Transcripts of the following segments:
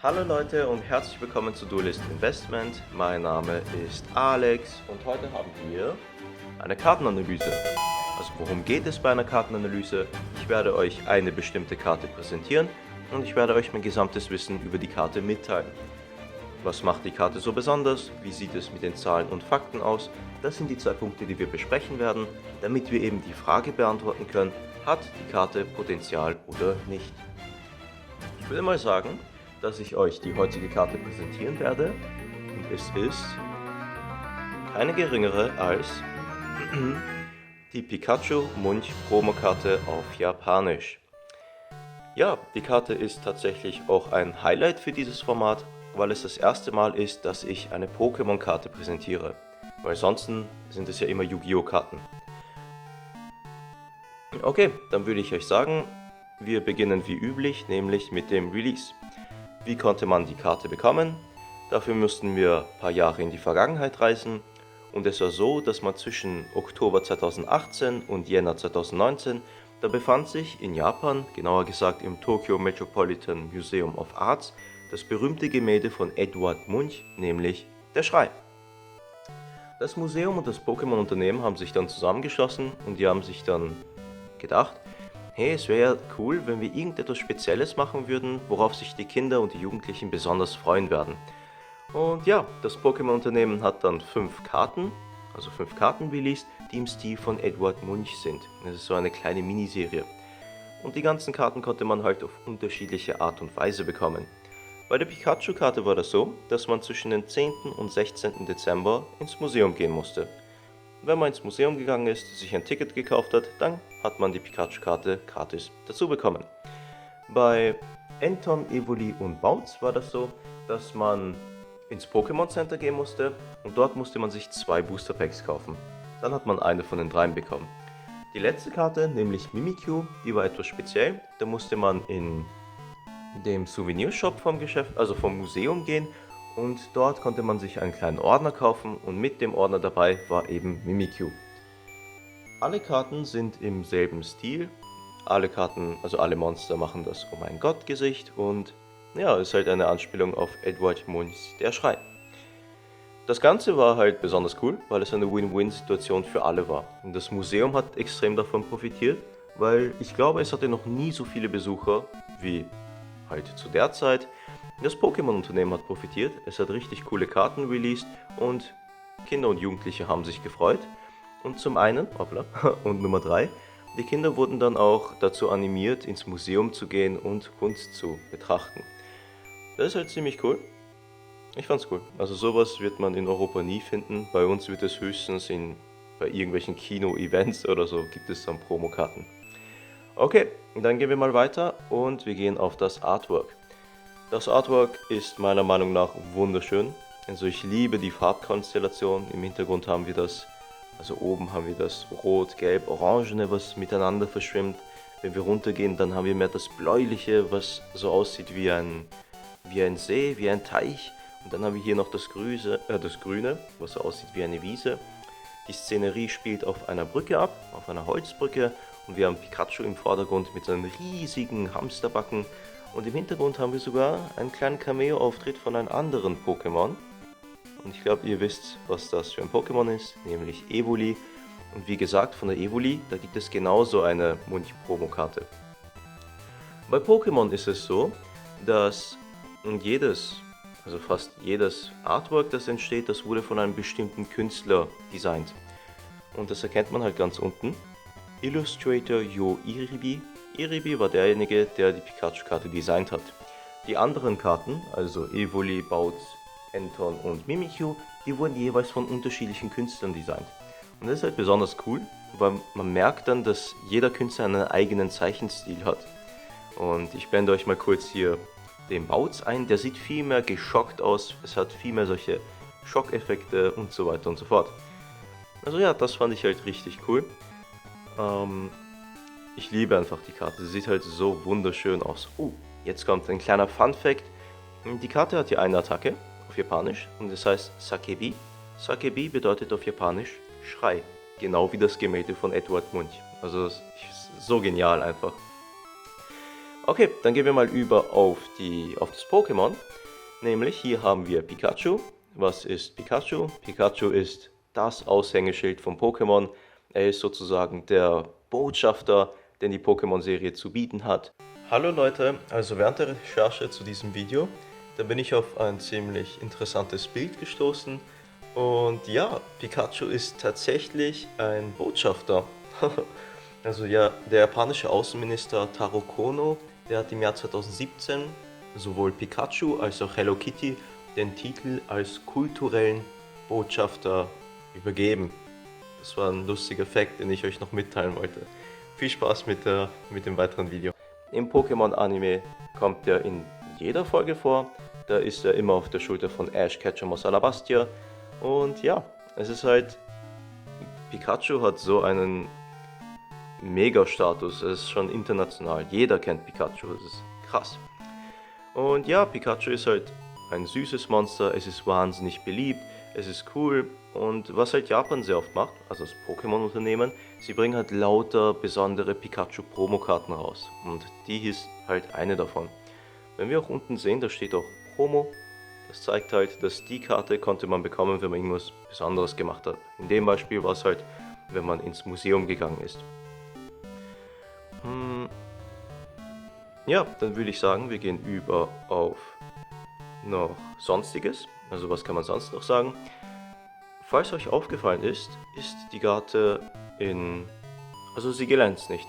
Hallo Leute und herzlich willkommen zu Duelist Investment. Mein Name ist Alex und heute haben wir eine Kartenanalyse. Also worum geht es bei einer Kartenanalyse? Ich werde euch eine bestimmte Karte präsentieren und ich werde euch mein gesamtes Wissen über die Karte mitteilen. Was macht die Karte so besonders? Wie sieht es mit den Zahlen und Fakten aus? Das sind die zwei Punkte, die wir besprechen werden, damit wir eben die Frage beantworten können, hat die Karte Potenzial oder nicht? Ich würde mal sagen, dass ich euch die heutige Karte präsentieren werde und es ist keine geringere als die Pikachu Munch Promokarte auf Japanisch. Ja, die Karte ist tatsächlich auch ein Highlight für dieses Format, weil es das erste Mal ist, dass ich eine Pokémon-Karte präsentiere, weil sonst sind es ja immer Yu-Gi-Oh! Karten. Okay, dann würde ich euch sagen, wir beginnen wie üblich, nämlich mit dem Release. Wie konnte man die Karte bekommen? Dafür mussten wir ein paar Jahre in die Vergangenheit reisen und es war so, dass man zwischen Oktober 2018 und Jänner 2019, da befand sich in Japan, genauer gesagt im Tokyo Metropolitan Museum of Arts, das berühmte Gemälde von Edward Munch, nämlich der Schrei. Das Museum und das Pokémon-Unternehmen haben sich dann zusammengeschlossen und die haben sich dann gedacht, hey, es wäre ja cool, wenn wir irgendetwas Spezielles machen würden, worauf sich die Kinder und die Jugendlichen besonders freuen werden. Und ja, das Pokémon-Unternehmen hat dann 5 Karten, also 5 Karten released, die im Stil von Edward Munch sind. Das ist so eine kleine Miniserie. Und die ganzen Karten konnte man halt auf unterschiedliche Art und Weise bekommen. Bei der Pikachu-Karte war das so, dass man zwischen dem 10. und 16. Dezember ins Museum gehen musste. Wenn man ins Museum gegangen ist, sich ein Ticket gekauft hat, dann hat man die Pikachu-Karte gratis dazu bekommen. Bei Anton, Evoli und Bounce war das so, dass man ins Pokémon Center gehen musste und dort musste man sich 2 Booster Packs kaufen. Dann hat man eine von den 3 bekommen. Die letzte Karte, nämlich Mimikyu, die war etwas speziell. Da musste man in dem Souvenirshop vom Geschäft, also vom Museum gehen und dort konnte man sich einen kleinen Ordner kaufen und mit dem Ordner dabei war eben Mimikyu. Alle Karten sind im selben Stil. Alle Karten, also alle Monster machen das Oh mein Gott Gesicht und ja, ist halt eine Anspielung auf Edward Munchs Der Schrei. Das Ganze war halt besonders cool, weil es eine Win-Win-Situation für alle war. Und das Museum hat extrem davon profitiert, weil ich glaube, es hatte noch nie so viele Besucher wie halt zu der Zeit. Das Pokémon-Unternehmen hat profitiert, es hat richtig coole Karten released und Kinder und Jugendliche haben sich gefreut. Und zum einen, hoppla, und Nummer 3, die Kinder wurden dann auch dazu animiert, ins Museum zu gehen und Kunst zu betrachten. Das ist halt ziemlich cool. Ich fand's cool. Also sowas wird man in Europa nie finden. Bei uns wird es höchstens bei irgendwelchen Kino-Events oder so gibt es dann Promokarten. Okay, dann gehen wir mal weiter und wir gehen auf das Artwork. Das Artwork ist meiner Meinung nach wunderschön. Also ich liebe die Farbkonstellation. Im Hintergrund haben wir das, also oben haben wir das Rot, Gelb, Orangene, was miteinander verschwimmt. Wenn wir runtergehen, dann haben wir mehr das Bläuliche, was so aussieht wie ein See, wie ein Teich. Und dann haben wir hier noch das Grüne, was so aussieht wie eine Wiese. Die Szenerie spielt auf einer Brücke ab, auf einer Holzbrücke. Und wir haben Pikachu im Vordergrund mit seinen riesigen Hamsterbacken. Und im Hintergrund haben wir sogar einen kleinen Cameo-Auftritt von einem anderen Pokémon. Und ich glaube, ihr wisst, was das für ein Pokémon ist, nämlich Evoli. Und wie gesagt, von der Evoli, da gibt es genauso eine Munch-Promo-Karte. Bei Pokémon ist es so, dass fast jedes Artwork, das entsteht, das wurde von einem bestimmten Künstler designt. Und das erkennt man halt ganz unten. Illustrator Yo Iribi. Iribi war derjenige, der die Pikachu-Karte designt hat. Die anderen Karten, also Evoli, Bautz, Anton und Mimikyu, die wurden jeweils von unterschiedlichen Künstlern designt. Und das ist halt besonders cool, weil man merkt dann, dass jeder Künstler einen eigenen Zeichenstil hat. Und ich blende euch mal kurz hier den Bautz ein, der sieht viel mehr geschockt aus, es hat viel mehr solche Schockeffekte und so weiter und so fort. Also ja, das fand ich halt richtig cool. Ich liebe einfach die Karte, sie sieht halt so wunderschön aus. Jetzt kommt ein kleiner Fun-Fact. Die Karte hat hier eine Attacke auf Japanisch und das heißt Sakebi. Sakebi bedeutet auf Japanisch Schrei, genau wie das Gemälde von Edward Munch. Also so genial einfach. Okay, dann gehen wir mal über auf das Pokémon. Nämlich hier haben wir Pikachu. Was ist Pikachu? Pikachu ist das Aushängeschild von Pokémon. Er ist sozusagen der Botschafter, den die Pokémon-Serie zu bieten hat. Hallo Leute, also während der Recherche zu diesem Video, da bin ich auf ein ziemlich interessantes Bild gestoßen. Und ja, Pikachu ist tatsächlich ein Botschafter. Also ja, der japanische Außenminister Taro Kono, der hat im Jahr 2017 sowohl Pikachu als auch Hello Kitty den Titel als kulturellen Botschafter übergeben. Das war ein lustiger Fakt, den ich euch noch mitteilen wollte. Viel Spaß mit dem weiteren Video. Im Pokémon-Anime kommt er in jeder Folge vor. Da ist er immer auf der Schulter von Ash Ketchum aus Alabastia. Und ja, es ist halt, Pikachu hat so einen Mega-Status, es ist schon international. Jeder kennt Pikachu, das ist krass. Und ja, Pikachu ist halt ein süßes Monster, es ist wahnsinnig beliebt, es ist cool. Und was halt Japan sehr oft macht, also das Pokémon-Unternehmen, sie bringen halt lauter besondere Pikachu-Promokarten raus. Und die ist halt eine davon. Wenn wir auch unten sehen, da steht auch Promo. Das zeigt halt, dass die Karte konnte man bekommen, wenn man irgendwas Besonderes gemacht hat. In dem Beispiel war es halt, wenn man ins Museum gegangen ist. Ja, dann würde ich sagen, wir gehen über auf noch Sonstiges. Also was kann man sonst noch sagen? Falls euch aufgefallen ist, ist die Karte also sie glänzt nicht.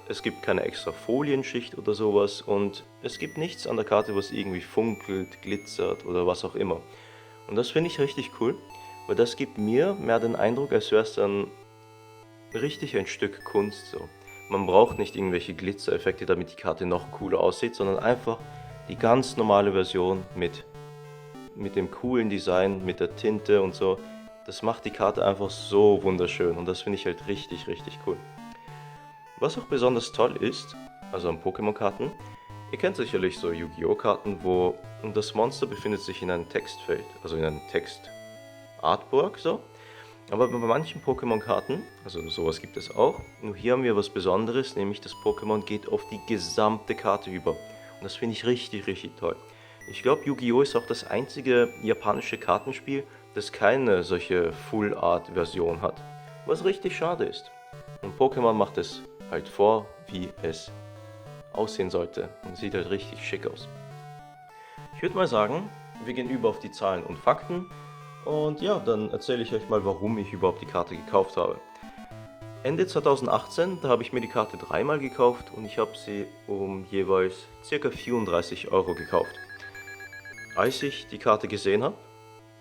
Es gibt keine extra Folienschicht oder sowas und es gibt nichts an der Karte, was irgendwie funkelt, glitzert oder was auch immer. Und das finde ich richtig cool, weil das gibt mir mehr den Eindruck, als wäre es dann richtig ein Stück Kunst so. Man braucht nicht irgendwelche Glitzereffekte, damit die Karte noch cooler aussieht, sondern einfach die ganz normale Version mit dem coolen Design, mit der Tinte und so. Das macht die Karte einfach so wunderschön und das finde ich halt richtig, richtig cool. Was auch besonders toll ist, also an Pokémon-Karten, ihr kennt sicherlich so Yu-Gi-Oh! Karten, wo das Monster befindet sich in einem Textfeld, also in einem Text-Artwork so. Aber bei manchen Pokémon-Karten, also sowas gibt es auch, nur hier haben wir was Besonderes, nämlich das Pokémon geht auf die gesamte Karte über. Und das finde ich richtig, richtig toll. Ich glaube, Yu-Gi-Oh! Ist auch das einzige japanische Kartenspiel, das keine solche Full-Art-Version hat. Was richtig schade ist. Und Pokémon macht es halt vor, wie es aussehen sollte. Und sieht halt richtig schick aus. Ich würde mal sagen, wir gehen über auf die Zahlen und Fakten. Und ja, dann erzähle ich euch mal, warum ich überhaupt die Karte gekauft habe. Ende 2018, da habe ich mir die Karte dreimal gekauft und ich habe sie um jeweils ca. 34 Euro gekauft. Als ich die Karte gesehen habe,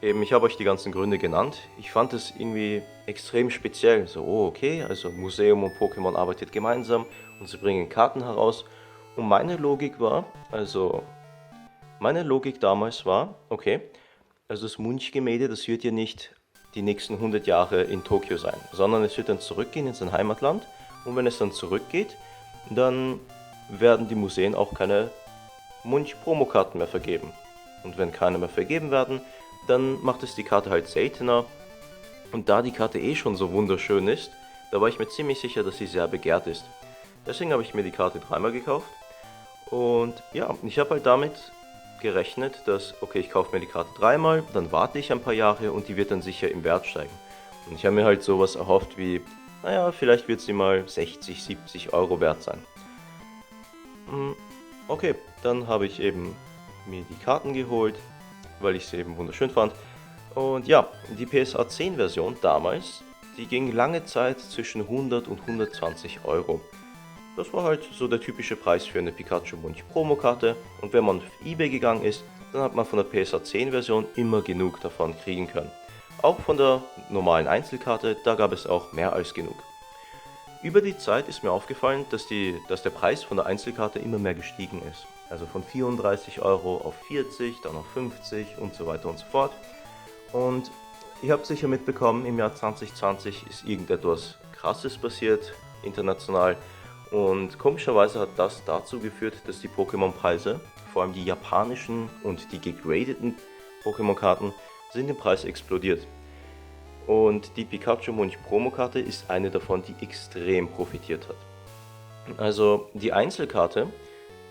ich habe euch die ganzen Gründe genannt, ich fand es irgendwie extrem speziell. So, oh okay, also Museum und Pokémon arbeitet gemeinsam und sie bringen Karten heraus. Und meine Logik damals war, okay, also das Munch-Gemälde, das wird ja nicht die nächsten 100 Jahre in Tokio sein, sondern es wird dann zurückgehen in sein Heimatland und wenn es dann zurückgeht, dann werden die Museen auch keine Munch-Promokarten mehr vergeben. Und wenn keine mehr vergeben werden, dann macht es die Karte halt seltener. Und da die Karte eh schon so wunderschön ist, da war ich mir ziemlich sicher, dass sie sehr begehrt ist. Deswegen habe ich mir die Karte dreimal gekauft. Und ja, ich habe halt damit gerechnet, dass, okay, ich kaufe mir die Karte dreimal, dann warte ich ein paar Jahre und die wird dann sicher im Wert steigen. Und ich habe mir halt sowas erhofft wie, naja, vielleicht wird sie mal 60, 70 Euro wert sein. Okay, dann habe ich eben mir die Karten geholt, weil ich sie eben wunderschön fand. Und ja, die PSA 10 Version damals, die ging lange Zeit zwischen 100 und 120 Euro. Das war halt so der typische Preis für eine Pikachu Munch Promokarte und wenn man auf eBay gegangen ist, dann hat man von der PSA 10 Version immer genug davon kriegen können. Auch von der normalen Einzelkarte, da gab es auch mehr als genug. Über die Zeit ist mir aufgefallen, dass der Preis von der Einzelkarte immer mehr gestiegen ist. Also von 34 Euro auf 40, dann auf 50 und so weiter und so fort. Und ihr habt sicher mitbekommen, im Jahr 2020 ist irgendetwas Krasses passiert, international. Und komischerweise hat das dazu geführt, dass die Pokémon-Preise, vor allem die japanischen und die gegradeten Pokémon-Karten, sind im Preis explodiert. Und die Pikachu Munch Promokarte ist eine davon, die extrem profitiert hat. Also die Einzelkarte,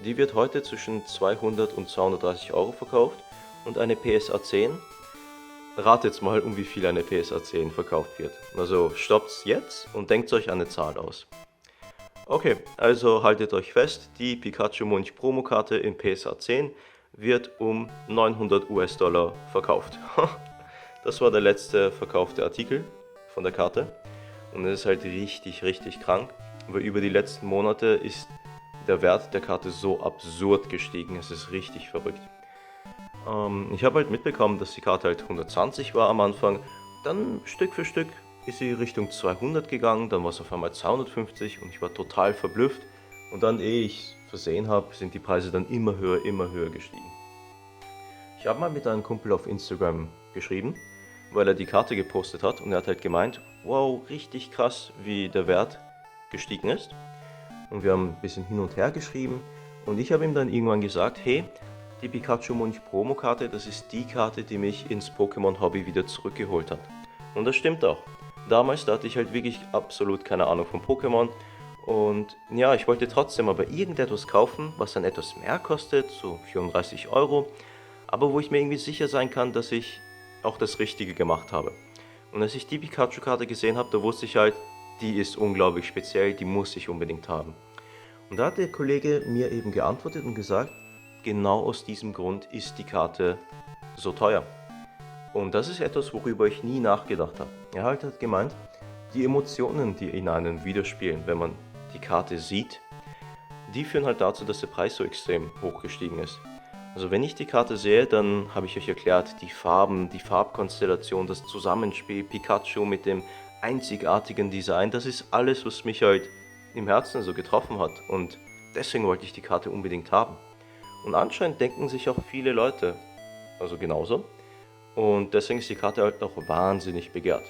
Die wird heute zwischen 200 und 230 Euro verkauft und eine PSA 10, ratet mal, um wie viel eine PSA 10 verkauft wird. Also stoppt's jetzt und denkt euch eine Zahl aus. Okay, also haltet euch fest, die Pikachu Munch Promokarte in PSA 10 wird um 900 US-Dollar verkauft. Das war der letzte verkaufte Artikel von der Karte und es ist halt richtig, richtig krank, weil über die letzten Monate ist der Wert der Karte so absurd gestiegen, es ist richtig verrückt. Ich habe halt mitbekommen, dass die Karte halt 120 war am Anfang, dann Stück für Stück ist sie Richtung 200 gegangen, dann war es auf einmal 250 und ich war total verblüfft und dann, ehe ich es versehen habe, sind die Preise dann immer höher gestiegen. Ich habe mal mit einem Kumpel auf Instagram geschrieben, weil er die Karte gepostet hat und er hat halt gemeint, wow, richtig krass, wie der Wert gestiegen ist. Und wir haben ein bisschen hin und her geschrieben und ich habe ihm dann irgendwann gesagt, hey, die Pikachu Munch Promo-Karte, das ist die Karte, die mich ins Pokémon-Hobby wieder zurückgeholt hat. Und das stimmt auch. Damals, da hatte ich halt wirklich absolut keine Ahnung von Pokémon. Und ja, ich wollte trotzdem aber irgendetwas kaufen, was dann etwas mehr kostet, so 34 Euro. Aber wo ich mir irgendwie sicher sein kann, dass ich auch das Richtige gemacht habe. Und als ich die Pikachu-Karte gesehen habe, da wusste ich halt, die ist unglaublich speziell, die muss ich unbedingt haben. Und da hat der Kollege mir eben geantwortet und gesagt, genau aus diesem Grund ist die Karte so teuer. Und das ist etwas, worüber ich nie nachgedacht habe. Er hat gemeint, die Emotionen, die in einem widerspielen, wenn man die Karte sieht, die führen halt dazu, dass der Preis so extrem hoch gestiegen ist. Also wenn ich die Karte sehe, dann habe ich euch erklärt, die Farben, die Farbkonstellation, das Zusammenspiel, Pikachu mit dem einzigartigen Design, das ist alles, was mich halt im Herzen so getroffen hat und deswegen wollte ich die Karte unbedingt haben. Und anscheinend denken sich auch viele Leute, also genauso, und deswegen ist die Karte halt auch wahnsinnig begehrt.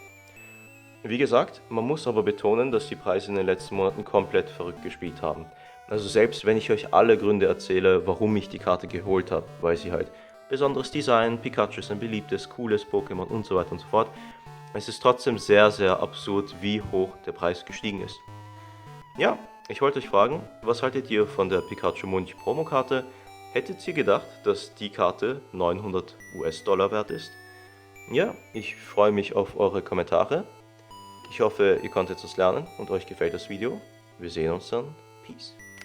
Wie gesagt, man muss aber betonen, dass die Preise in den letzten Monaten komplett verrückt gespielt haben. Also selbst wenn ich euch alle Gründe erzähle, warum ich die Karte geholt habe, weil sie halt besonderes Design, Pikachu ist ein beliebtes, cooles Pokémon und so weiter und so fort, es ist trotzdem sehr, sehr absurd, wie hoch der Preis gestiegen ist. Ja, ich wollte euch fragen, was haltet ihr von der Pikachu Munch Promokarte? Hättet ihr gedacht, dass die Karte 900 US-Dollar wert ist? Ja, ich freue mich auf eure Kommentare. Ich hoffe, ihr konntet es lernen und euch gefällt das Video. Wir sehen uns dann. Peace.